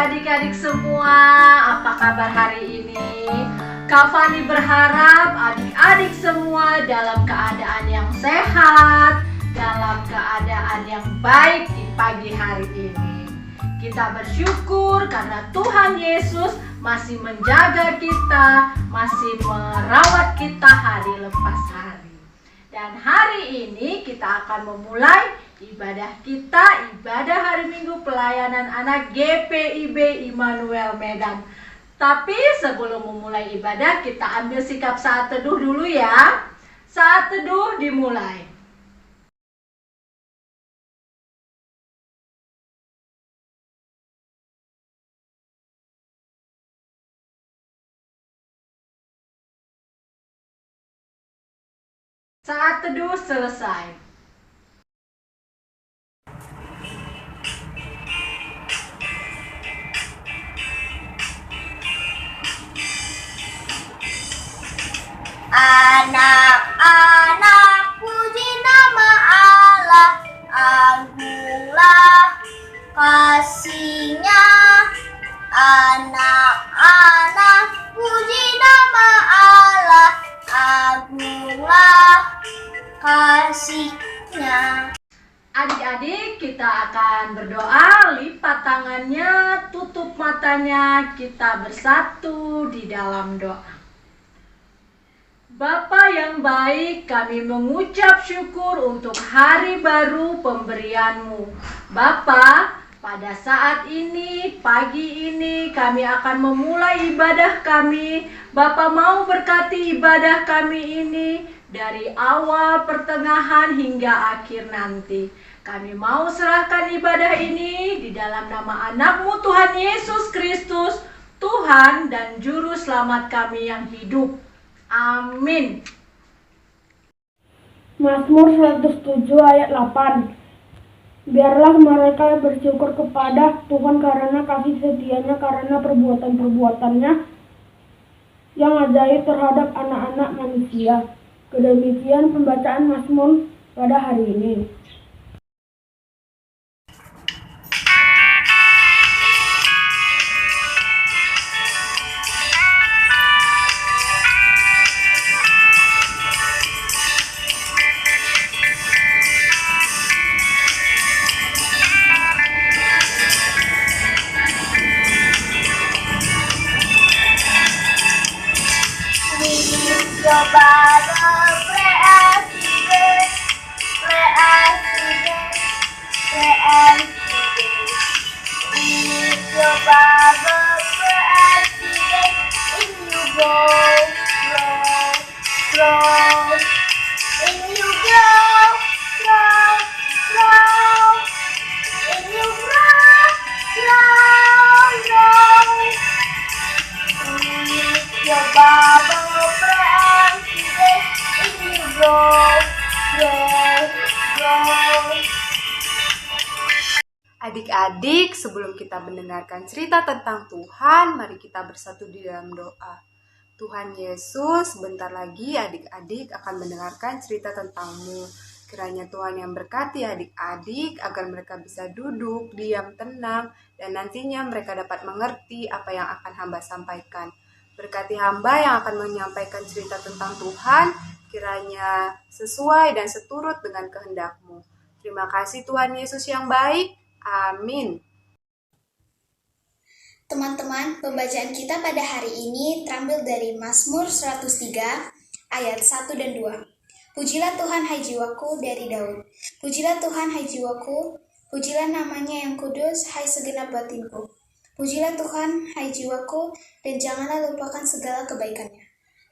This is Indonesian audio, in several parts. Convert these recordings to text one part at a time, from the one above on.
adik-adik semua, apa kabar hari ini? Kak Fani berharap adik-adik semua dalam keadaan yang sehat, dalam keadaan yang baik di pagi hari ini. Kita bersyukur karena Tuhan Yesus masih menjaga kita, masih merawat kita hari lepas hari. Dan hari ini kita akan memulai ibadah kita, ibadah hari Minggu pelayanan anak GPIB Immanuel Medan. Tapi sebelum memulai ibadah, kita ambil sikap saat teduh dulu ya. Saat teduh dimulai. Saat teduh selesai. Anak-anak puji nama Allah, agunglah kasih-Nya. Anak-anak puji nama Allah, agunglah kasih-Nya. Adik-adik, kita akan berdoa, lipat tangannya, tutup matanya, kita bersatu di dalam doa. Bapa yang baik, kami mengucap syukur untuk hari baru pemberian-Mu. Bapa, pada saat ini, pagi ini, kami akan memulai ibadah kami. Bapa mau berkati ibadah kami ini dari awal, pertengahan, hingga akhir nanti. Kami mau serahkan ibadah ini di dalam nama anak-Mu Tuhan Yesus Kristus, Tuhan dan Juru Selamat kami yang hidup. Amin. Mazmur 107 ayat 8. Biarlah mereka bersyukur kepada Tuhan karena kasih setia-Nya, karena perbuatan-perbuatannya yang ajaib terhadap anak-anak manusia. Kedemikian pembacaan Mazmur pada hari ini. Your Bible, pray every day, pray every day, pray every day. Read your Bible, pray every day, and you grow, grow, grow, and you grow, grow, grow, and you grow, grow, grow. Read your Bible, pray. Adik-adik, sebelum kita mendengarkan cerita tentang Tuhan, mari kita bersatu di dalam doa. Tuhan Yesus, bentar lagi adik-adik akan mendengarkan cerita tentang-Mu. Kiranya Tuhan yang berkati adik-adik agar mereka bisa duduk, diam, tenang, dan nantinya mereka dapat mengerti apa yang akan hamba sampaikan. Berkati hamba yang akan menyampaikan cerita tentang Tuhan, kiranya sesuai dan seturut dengan kehendak-Mu. Terima kasih Tuhan Yesus yang baik. Amin. Teman-teman, pembacaan kita pada hari ini terambil dari Mazmur 103 ayat 1 dan 2. Pujilah Tuhan hai jiwaku, dari Daud. Pujilah Tuhan hai jiwaku, pujilah namanya yang kudus hai segenap batinku. Pujilah Tuhan hai jiwaku, dan janganlah lupakan segala kebaikannya.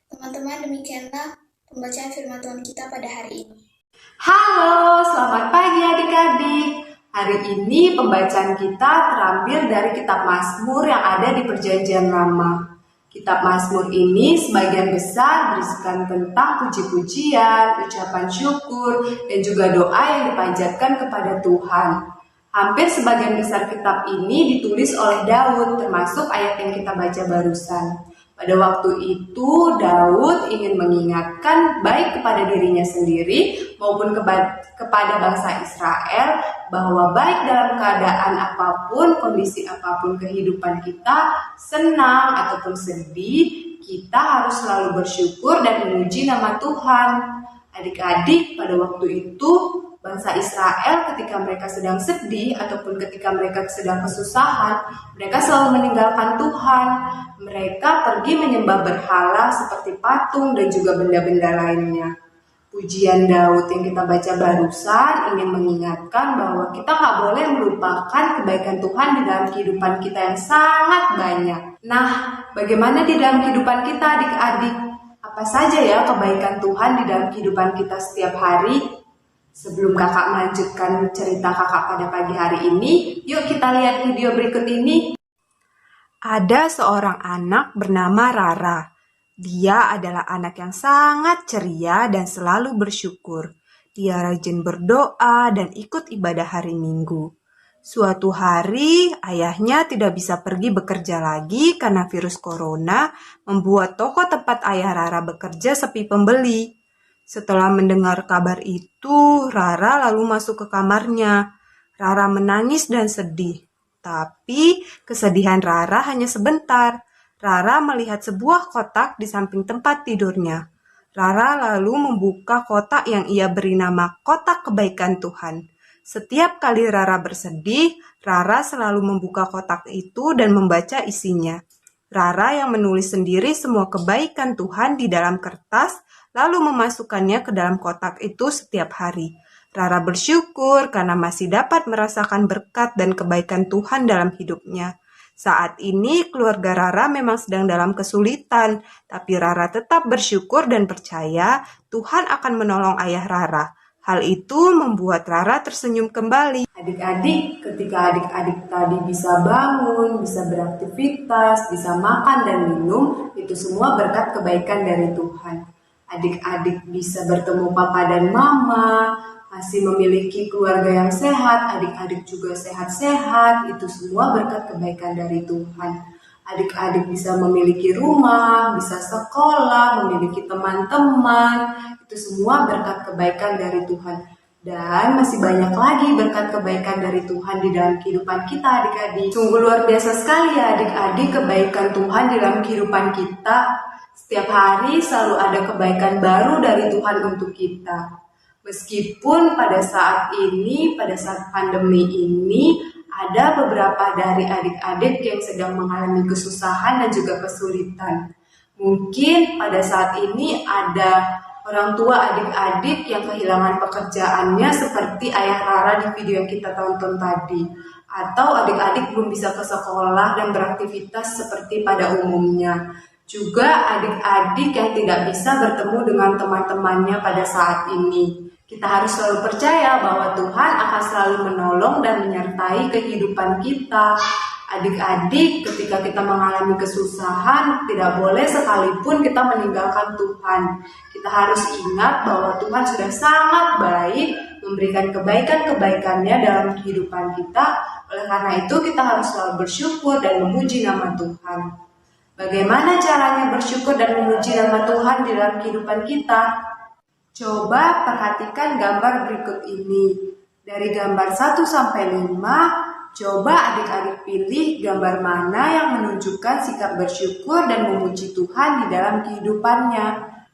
Teman-teman, demikianlah pembacaan firman Tuhan kita pada hari ini. Halo, selamat pagi adik-adik. Hari ini pembacaan kita terambil dari kitab Mazmur yang ada di Perjanjian Lama. Kitab Mazmur ini sebagian besar berisikan tentang puji-pujian, ucapan syukur, dan juga doa yang dipanjatkan kepada Tuhan. Hampir sebagian besar kitab ini ditulis oleh Daud, termasuk ayat yang kita baca barusan. Pada waktu itu Daud ingin mengingatkan baik kepada dirinya sendiri maupun kepada bangsa Israel bahwa baik dalam keadaan apapun, kondisi apapun kehidupan kita, senang ataupun sedih, kita harus selalu bersyukur dan memuji nama Tuhan. Adik-adik, pada waktu itu bangsa Israel ketika mereka sedang sedih ataupun ketika mereka sedang kesusahan, mereka selalu meninggalkan Tuhan. Mereka pergi menyembah berhala seperti patung dan juga benda-benda lainnya. Pujian Daud yang kita baca barusan ingin mengingatkan bahwa kita nggak boleh melupakan kebaikan Tuhan di dalam kehidupan kita yang sangat banyak. Nah, bagaimana di dalam kehidupan kita adik-adik? Apa saja ya kebaikan Tuhan di dalam kehidupan kita setiap hari? Sebelum kakak melanjutkan cerita kakak pada pagi hari ini, yuk kita lihat video berikut ini. Ada seorang anak bernama Rara. Dia adalah anak yang sangat ceria dan selalu bersyukur. Dia rajin berdoa dan ikut ibadah hari Minggu. Suatu hari, ayahnya tidak bisa pergi bekerja lagi karena virus corona membuat toko tempat ayah Rara bekerja sepi pembeli. Setelah mendengar kabar itu, Rara lalu masuk ke kamarnya. Rara menangis dan sedih. Tapi kesedihan Rara hanya sebentar. Rara melihat sebuah kotak di samping tempat tidurnya. Rara lalu membuka kotak yang ia beri nama Kotak Kebaikan Tuhan. Setiap kali Rara bersedih, Rara selalu membuka kotak itu dan membaca isinya. Rara yang menulis sendiri semua kebaikan Tuhan di dalam kertas, lalu memasukkannya ke dalam kotak itu setiap hari. Rara bersyukur karena masih dapat merasakan berkat dan kebaikan Tuhan dalam hidupnya. Saat ini keluarga Rara memang sedang dalam kesulitan, tapi Rara tetap bersyukur dan percaya Tuhan akan menolong ayah Rara. Hal itu membuat Rara tersenyum kembali. Adik-adik, ketika adik-adik tadi bisa bangun, bisa beraktivitas, bisa makan dan minum, itu semua berkat kebaikan dari Tuhan. Adik-adik bisa bertemu papa dan mama, masih memiliki keluarga yang sehat, adik-adik juga sehat-sehat, itu semua berkat kebaikan dari Tuhan. Adik-adik bisa memiliki rumah, bisa sekolah, memiliki teman-teman, itu semua berkat kebaikan dari Tuhan. Dan masih banyak lagi berkat kebaikan dari Tuhan di dalam kehidupan kita adik-adik. Sungguh luar biasa sekali ya adik-adik kebaikan Tuhan di dalam kehidupan kita. Setiap hari selalu ada kebaikan baru dari Tuhan untuk kita. Meskipun pada saat ini, pada saat pandemi ini, ada beberapa dari adik-adik yang sedang mengalami kesusahan dan juga kesulitan. Mungkin pada saat ini ada orang tua adik-adik yang kehilangan pekerjaannya seperti ayah Rara di video yang kita tonton tadi. Atau adik-adik belum bisa ke sekolah dan beraktivitas seperti pada umumnya. Juga adik-adik yang tidak bisa bertemu dengan teman-temannya pada saat ini. Kita harus selalu percaya bahwa Tuhan akan selalu menolong dan menyertai kehidupan kita. Adik-adik, ketika kita mengalami kesusahan, tidak boleh sekalipun kita meninggalkan Tuhan. Kita harus ingat bahwa Tuhan sudah sangat baik memberikan kebaikan-kebaikannya dalam kehidupan kita. Oleh karena itu, kita harus selalu bersyukur dan memuji nama Tuhan. Bagaimana caranya bersyukur dan memuji nama Tuhan di dalam kehidupan kita? Coba perhatikan gambar berikut ini. Dari gambar 1 sampai 5, coba adik-adik pilih gambar mana yang menunjukkan sikap bersyukur dan memuji Tuhan di dalam kehidupannya.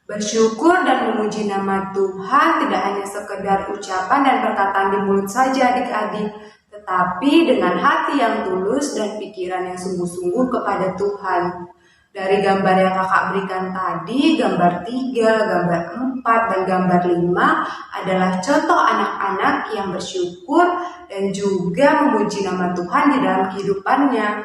Bersyukur dan memuji nama Tuhan tidak hanya sekedar ucapan dan perkataan di mulut saja adik-adik, tetapi dengan hati yang tulus dan pikiran yang sungguh-sungguh kepada Tuhan. Dari gambar yang kakak berikan tadi, gambar 3, gambar 4, dan gambar 5 adalah contoh anak-anak yang bersyukur dan juga memuji nama Tuhan di dalam kehidupannya.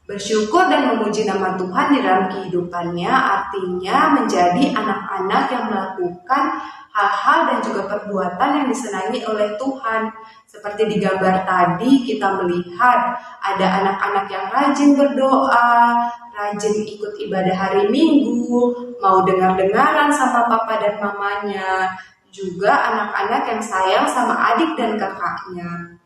Bersyukur dan memuji nama Tuhan di dalam kehidupannya artinya menjadi anak-anak yang melakukan hal-hal dan juga perbuatan yang disenangi oleh Tuhan. Seperti di gambar tadi kita melihat ada anak-anak yang rajin berdoa, rajin ikut ibadah hari Minggu, mau dengar-dengaran sama papa dan mamanya, juga anak-anak yang sayang sama adik dan kakaknya.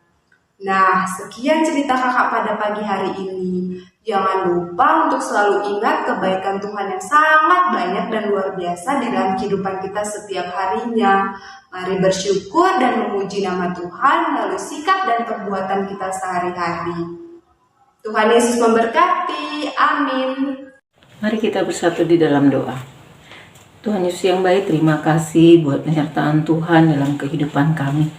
Nah, sekian cerita kakak pada pagi hari ini. Jangan lupa untuk selalu ingat kebaikan Tuhan yang sangat banyak dan luar biasa di dalam kehidupan kita setiap harinya. Mari bersyukur dan memuji nama Tuhan melalui sikap dan perbuatan kita sehari-hari. Tuhan Yesus memberkati. Amin. Mari kita bersatu di dalam doa. Tuhan Yesus yang baik, terima kasih buat penyertaan Tuhan dalam kehidupan kami.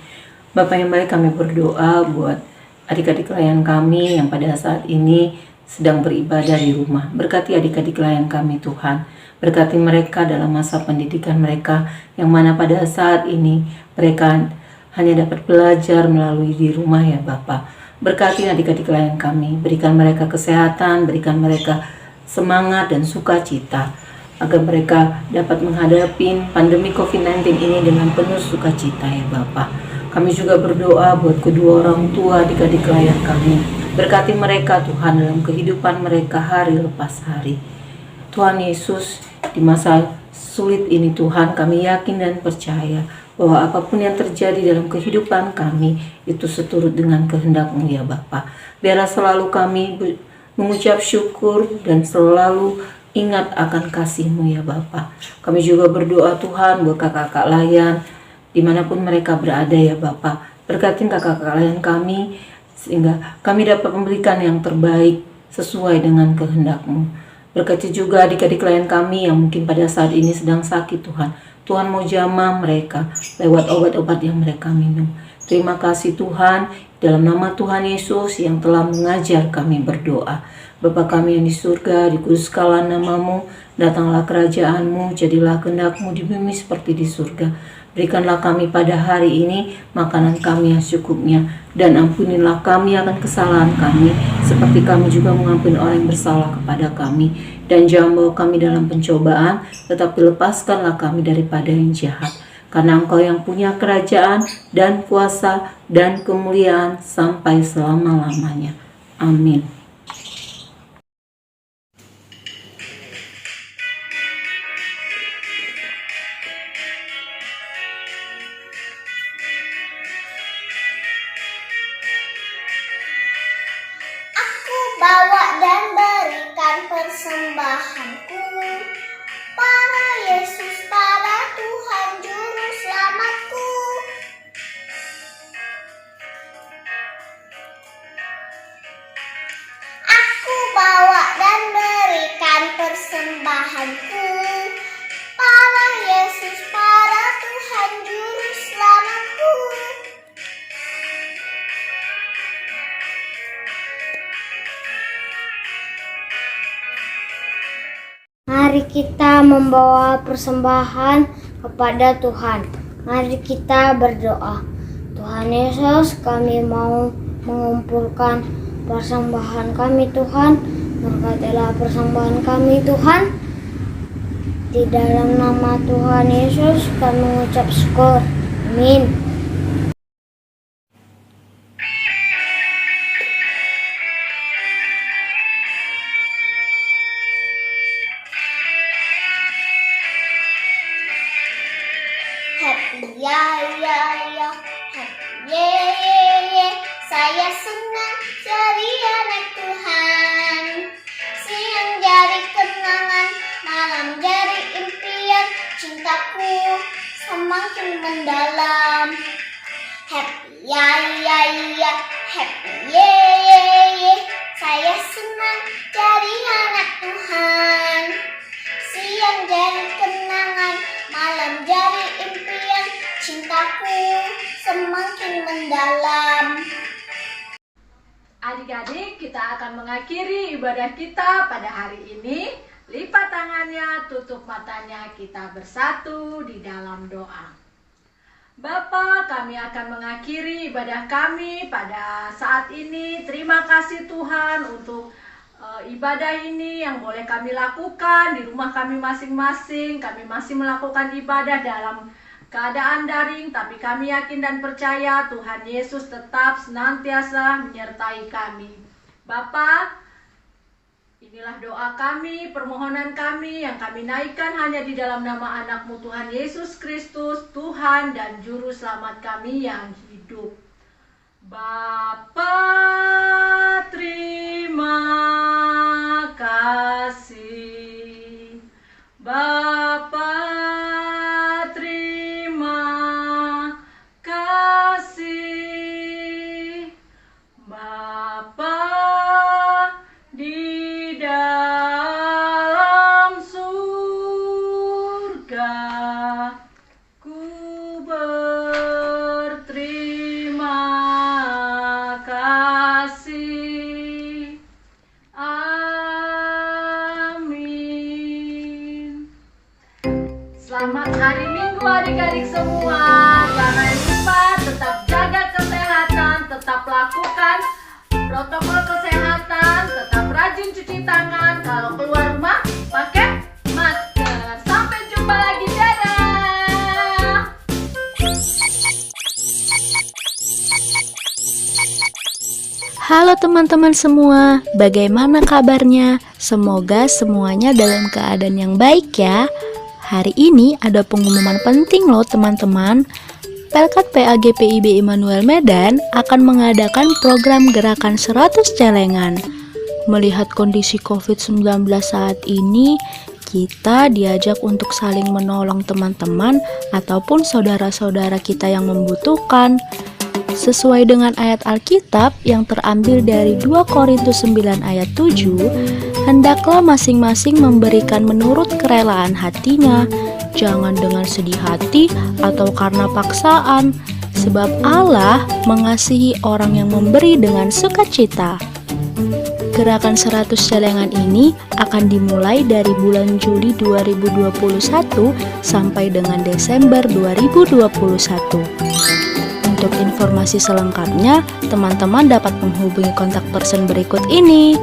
Bapa yang baik, kami berdoa buat adik-adik klien kami yang pada saat ini sedang beribadah di rumah. Berkati adik-adik klien kami Tuhan. Berkati mereka dalam masa pendidikan mereka yang mana pada saat ini mereka hanya dapat belajar melalui di rumah ya Bapa. Berkati adik-adik klien kami. Berikan mereka kesehatan, berikan mereka semangat dan sukacita agar mereka dapat menghadapi pandemi COVID-19 ini dengan penuh sukacita ya Bapa. Kami juga berdoa buat kedua orang tua adik-adik klien kami. Berkati mereka Tuhan dalam kehidupan mereka hari lepas hari. Tuhan Yesus, di masa sulit ini Tuhan, kami yakin dan percaya bahwa apapun yang terjadi dalam kehidupan kami itu seturut dengan kehendak-Mu ya Bapa. Biarlah selalu kami mengucap syukur dan selalu ingat akan kasih-Mu ya Bapa. Kami juga berdoa Tuhan buat kakak-kakak layan dimanapun mereka berada ya Bapa. Berkatin kakak-kakak layan kami sehingga kami dapat memberikan yang terbaik sesuai dengan kehendak-Mu. Berkati juga adik-adik klien kami yang mungkin pada saat ini sedang sakit Tuhan. Tuhan mau jamah mereka lewat obat-obat yang mereka minum. Terima kasih Tuhan, dalam nama Tuhan Yesus yang telah mengajar kami berdoa. Bapa kami yang di surga, dikuduskanlah nama-Mu, datanglah kerajaan-Mu, jadilah kehendak-Mu di bumi seperti di surga. Berikanlah kami pada hari ini makanan kami yang secukupnya, dan ampunilah kami akan kesalahan kami, seperti kami juga mengampuni orang yang bersalah kepada kami. Dan jangan bawa kami dalam pencobaan, tetapi lepaskanlah kami daripada yang jahat. Karena Engkau yang punya kerajaan dan kuasa dan kemuliaan sampai selama-lamanya. Amin. Bawa dan berikan persembahanku pada Yesus, pada Tuhan Juru Selamatku. Aku bawa dan berikan persembahanku pada Yesus, pada Tuhan Juru Selamatku. Mari kita membawa persembahan kepada Tuhan. Mari kita berdoa. Tuhan Yesus, kami mau mengumpulkan persembahan kami Tuhan. Berkatilah persembahan kami Tuhan. Di dalam nama Tuhan Yesus kami mengucap syukur. Amin. Saya senang jadi anak Tuhan. Siang jadi kenangan, malam jadi impian. Cintaku semakin mendalam. Happy ya ya ya, happy ye. Saya senang jadi anak Tuhan. Siang jadi kenangan, malam jadi impian. Cintaku semakin mendalam. Adik-adik, kita akan mengakhiri ibadah kita pada hari ini. Lipat tangannya, tutup matanya, kita bersatu di dalam doa. Bapa, kami akan mengakhiri ibadah kami pada saat ini. Terima kasih Tuhan untuk ibadah ini yang boleh kami lakukan di rumah kami masing-masing. Kami masih melakukan ibadah dalam keadaan daring, tapi kami yakin dan percaya Tuhan Yesus tetap senantiasa menyertai kami. Bapa, inilah doa kami, permohonan kami yang kami naikkan hanya di dalam nama anak-Mu Tuhan Yesus Kristus, Tuhan dan Juru Selamat kami yang hidup. Bapa, terima kasih. Bapa, terima kasih. Bapa di dalam surga, ku berterima kasih. Amin. Selamat hari Minggu adik-adik semua. Jangan lupa tetap jaga kesehatan, tetap lakukan protokol kesehatan, tetap rajin cuci tangan. Kalau keluar rumah pakai masker. Sampai jumpa lagi, dadah. Halo teman-teman semua, bagaimana kabarnya? Semoga semuanya dalam keadaan yang baik ya. Hari ini ada pengumuman penting loh teman-teman. Pelkat PAGPIB Immanuel Medan akan mengadakan program gerakan 100 celengan. Melihat kondisi COVID-19 saat ini, kita diajak untuk saling menolong teman-teman ataupun saudara-saudara kita yang membutuhkan. Sesuai dengan ayat Alkitab yang terambil dari 2 Korintus 9 ayat 7, hendaklah masing-masing memberikan menurut kerelaan hatinya, jangan dengan sedih hati atau karena paksaan, sebab Allah mengasihi orang yang memberi dengan sukacita. Gerakan 100 celengan ini akan dimulai dari bulan Juli 2021 sampai dengan Desember 2021. Untuk informasi selengkapnya, teman-teman dapat menghubungi kontak person berikut ini.